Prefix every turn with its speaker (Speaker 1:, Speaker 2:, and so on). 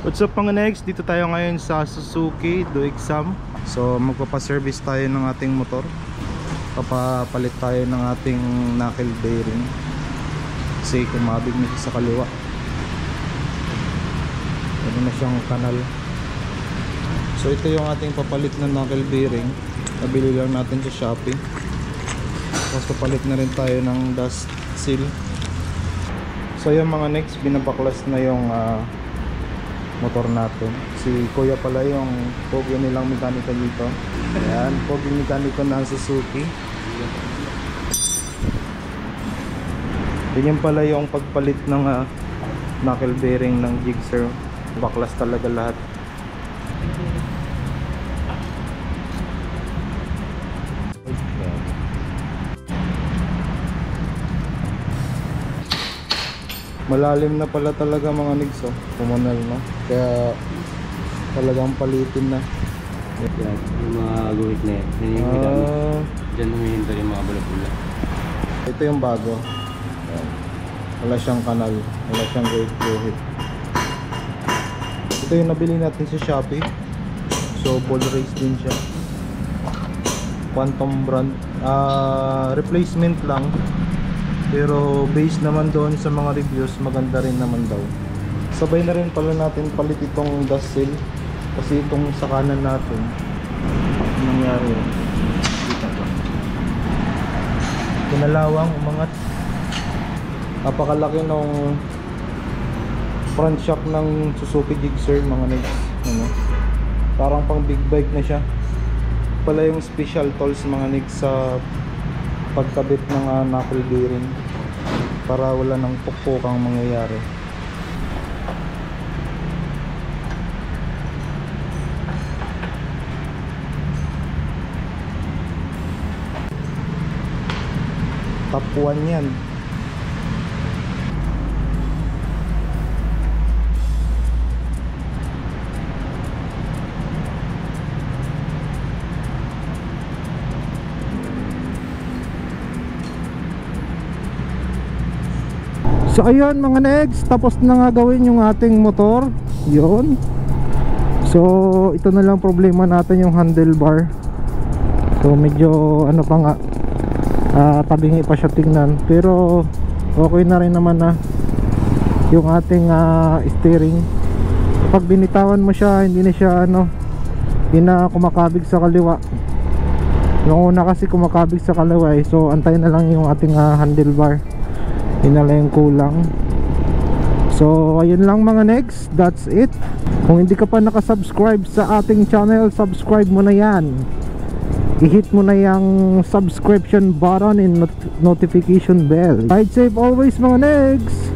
Speaker 1: What's up mga next? Dito tayo ngayon sa Suzuki do exam. So magpapaservice tayo ng ating motor. Papapalit tayo ng ating knuckle bearing kasi kumabig na siya sa kaliwa. Ano na siyang kanal. So ito yung ating papalit na knuckle bearing. Nabili lang natin sa Shopee. Tapos papalit na rin tayo ng dust seal. So yung mga next, binabaklas na yung motor natin. Si kuya pala yung pogi nilang mekaniko dito. Ayan, pogi mekaniko ng Suzuki. Ganyan pala yung pagpalit ng knuckle bearing ng Gixxer. Baklas talaga lahat. Malalim na pala talaga mga nigs, oh. Pumunal na. Kaya talagang palitin na.
Speaker 2: Yan, yung mga guhit na yan. Yan yung dyan humihinto yung mga bula-bula.
Speaker 1: Ito yung bago. Ayan. Wala siyang kanal. Wala siyang guhit. Ito yung nabili natin sa Shopee. So ball race din siya. Quantum brand. Replacement lang. Pero based naman doon sa mga reviews, maganda rin naman daw. Sabay na rin pala natin palit itong dust seal. Kasi itong sa kanan natin, nangyari yun. Kita ba? Pinalawang, umangat. Napakalaki nung front shock ng Suzuki Gixxer mga negs. Ano? Parang pang big bike na siya. Pala yung special tools mga negs sa pagkabit ng knuckle bearing para wala nang pukpukang mangyayari. Top 1 yan.
Speaker 3: So ayun mga negs, tapos na nga gawin yung ating motor. Yun. So ito na lang problema natin, yung handlebar. So medyo ano pa nga, tabingi pa siya tingnan. Pero okay na rin naman na yung ating steering. Pag binitawan mo siya, hindi na siya hindi na kumakabig sa kaliwa. Yung una kasi kumakabig sa kaliwa eh. So antayin na lang yung ating handlebar. Yun na lang yung kulang. So ayun lang mga next, that's it. Kung hindi ka pa nakasubscribe sa ating channel, subscribe mo na yan. I-hit mo na yung subscription button and notification bell. Ride safe always mga next.